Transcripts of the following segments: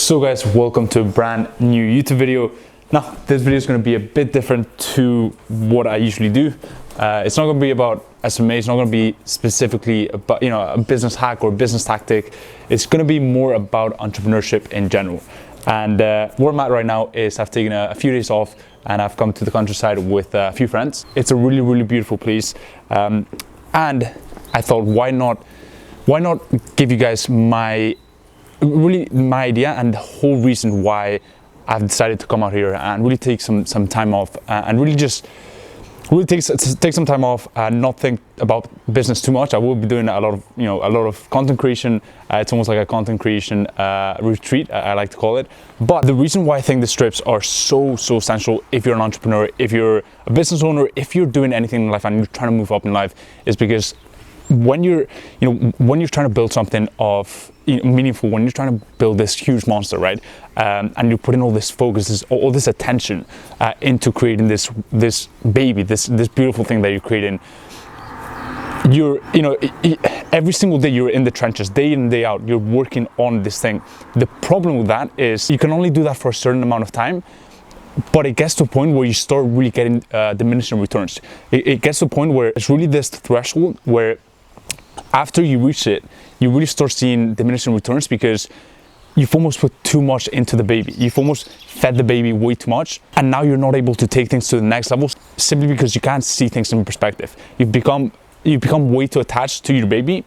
So guys, welcome to a brand new YouTube video. Now this video is going to be a bit different to what I usually do. It's not going to be about SMMA. It's not going to be specifically about a business hack or business tactic. It's going to be more about entrepreneurship in general. And where I'm at right now is I've taken a few days off and I've come to the countryside with a few friends. It's a really beautiful place, and I thought why not give you guys my idea and the whole reason why I've decided to come out here and really take some time off and really take some time off and not think about business too much. I will be doing a lot of content creation. It's almost like a content creation retreat, I like to call it. But the reason why I think the trips are so essential if you're an entrepreneur, if you're a business owner, if you're doing anything in life and you're trying to move up in life, is because when you're trying to build something of meaningful, when you're trying to build this huge monster, right, and you're putting all this focus, all this attention into creating this baby, this beautiful thing that you're creating, every single day you're in the trenches, day in and day out, you're working on this thing. The problem with that is you can only do that for a certain amount of time, but it gets to a point where you start really getting diminishing returns. It gets to a point where it's really this threshold where after you reach it, you really start seeing diminishing returns because you've almost put too much into the baby. You've almost fed the baby way too much, and now you're not able to take things to the next level simply because you can't see things in perspective. You've become way too attached to your baby,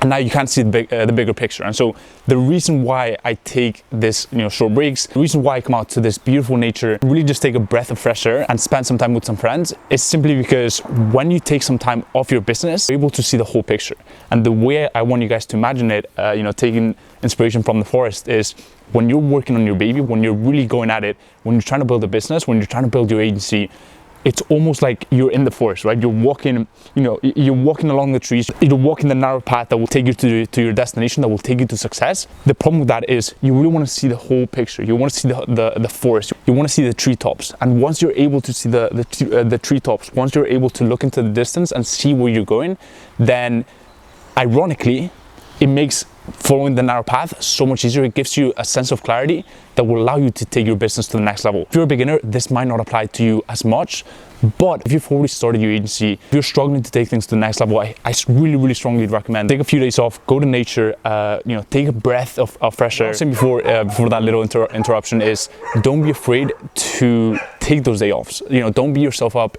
and now you can't see the bigger picture. And so the reason why I take this short breaks, the reason why I come out to this beautiful nature, really just take a breath of fresh air and spend some time with some friends, is simply because when you take some time off your business, you're able to see the whole picture. And the way I want you guys to imagine it, taking inspiration from the forest, is when you're working on your baby, when you're really going at it, when you're trying to build a business, when you're trying to build your agency, it's almost like you're in the forest, right? You're walking along the trees, you're walking the narrow path that will take you to your destination, that will take you to success. The problem with that is you really want to see the whole picture. You want to see the forest. You want to see the treetops. And once you're able to see the treetops, once you're able to look into the distance and see where you're going, then ironically, it makes following the narrow path so much easier. It gives you a sense of clarity that will allow you to take your business to the next level. If you're a beginner, this might not apply to you as much, but if you've already started your agency, if you're struggling to take things to the next level, I really strongly recommend take a few days off, go to nature, take a breath of fresh air. What I was saying before that little interruption is don't be afraid to take those days off. Don't beat yourself up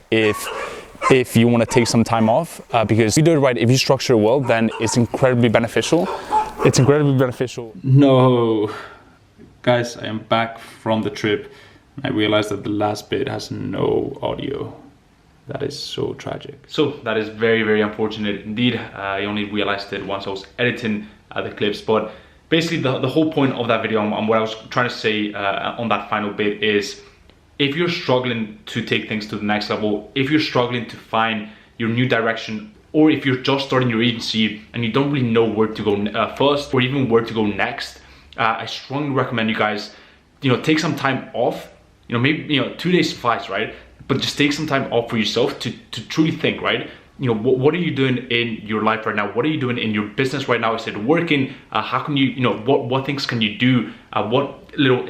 if you want to take some time off, because if you do it right, if you structure it well, then it's incredibly beneficial. It's incredibly beneficial. No, guys, I am back from the trip. I realized that the last bit has no audio. That is so tragic. So that is very unfortunate indeed. I only realized it once I was editing the clips, but basically the whole point of that video and what I was trying to say on that final bit is, if you're struggling to take things to the next level, if you're struggling to find your new direction, or if you're just starting your agency and you don't really know where to go first or even where to go next, I strongly recommend you guys, take some time off. Maybe 2 days suffice, right? But just take some time off for yourself to truly think, right? What are you doing in your life right now? What are you doing in your business right now? Is it working? How can you, what things can you do? What little,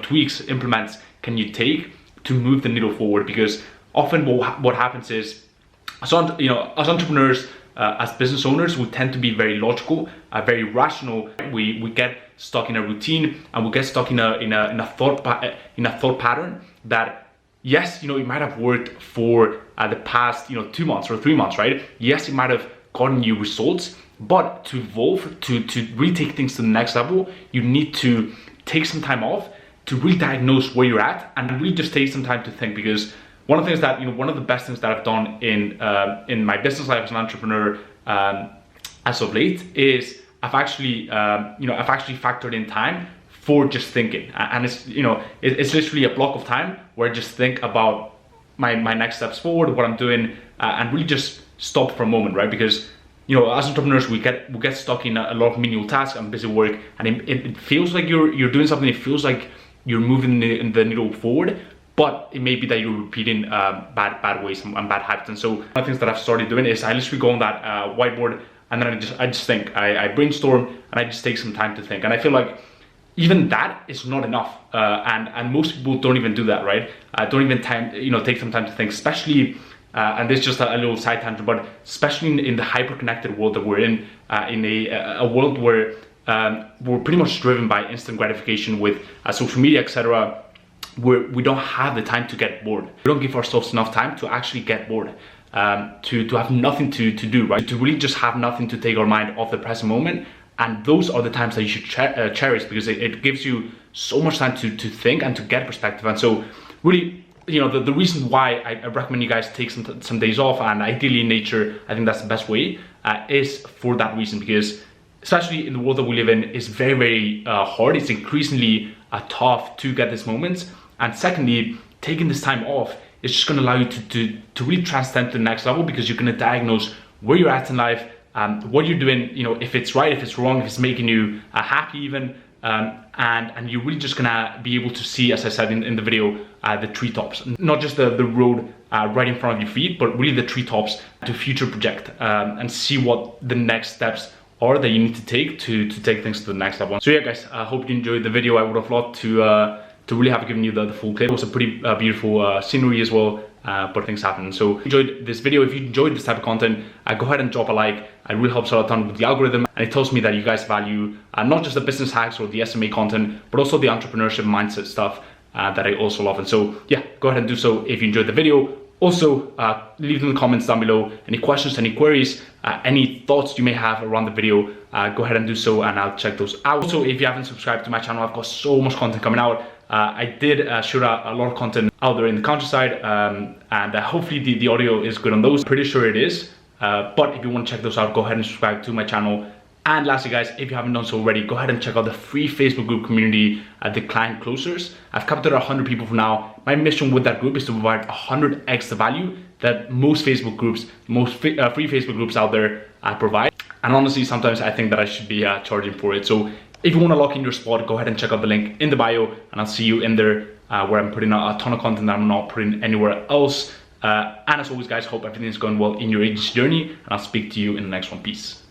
tweaks, implements can you take to move the needle forward? Because often what happens is, as entrepreneurs, as business owners, we tend to be very logical, very rational. We get stuck in a routine and we get stuck in a thought pattern that, yes, it might have worked for the past 2 months or 3 months, right? Yes, it might have gotten you results, but to evolve, to really take things to the next level, you need to take some time off to really diagnose where you're at and really just take some time to think. Because one of the things that one of the best things that I've done in my business life as an entrepreneur as of late is I've actually factored in time for just thinking, and it's literally a block of time where I just think about my next steps forward, what I'm doing, and really just stop for a moment, right? Because as entrepreneurs, we get stuck in a lot of menial tasks and busy work, and it feels like you're doing something. It feels like you're moving the needle forward, but it may be that you're repeating bad ways and bad habits. And so one of the things that I've started doing is I literally go on that whiteboard, and then I just think, I brainstorm, and I just take some time to think. And I feel like even that is not enough, and most people don't even do that, right? Don't even take some time to think, especially and this is just a little side tangent, but especially in the hyper-connected world that we're in a world where we're pretty much driven by instant gratification with social media, etc. We don't have the time to get bored. We don't give ourselves enough time to actually get bored, to have nothing to do, right? To really just have nothing to take our mind off the present moment. And those are the times that you should cherish, because it gives you so much time to think and to get perspective. And so really, the reason why I recommend you guys take some days off, and ideally in nature, I think that's the best way, is for that reason. Because especially in the world that we live in, it's very, very hard. It's increasingly tough to get these moments. And secondly, taking this time off is just gonna allow you to really transcend to the next level, because you're gonna diagnose where you're at in life, what you're doing, if it's right, if it's wrong, if it's making you happy even, and you're really just gonna be able to see, as I said in the video, the treetops, not just the road right in front of your feet, but really the treetops, to future project and see what the next steps are that you need to take things to the next level. So yeah, guys, I hope you enjoyed the video. I would have loved to really have given you the full clip. It was a pretty beautiful scenery as well, but things happen. So enjoyed this video. If you enjoyed this type of content, go ahead and drop a like. It really helps out a ton with the algorithm, and it tells me that you guys value not just the business hacks or the SMA content, but also the entrepreneurship mindset stuff that I also love. And so yeah, go ahead and do so if you enjoyed the video. Also, leave them in the comments down below any questions, any queries, any thoughts you may have around the video. Go ahead and do so, and I'll check those out. Also, if you haven't subscribed to my channel, I've got so much content coming out. I did shoot out a lot of content out there in the countryside, and hopefully the audio is good on those. Pretty sure it is, but if you want to check those out, go ahead and subscribe to my channel. And lastly, guys, if you haven't done so already, go ahead and check out the free Facebook group community, the Client Closers. I've capped it at 100 people for now. My mission with that group is to provide 100x the value that most Facebook groups, most free Facebook groups out there provide. And honestly, sometimes I think that I should be charging for it. So if you want to lock in your spot, go ahead and check out the link in the bio, and I'll see you in there where I'm putting out a ton of content that I'm not putting anywhere else. And as always, guys, hope everything is going well in your agency journey, and I'll speak to you in the next one. Peace.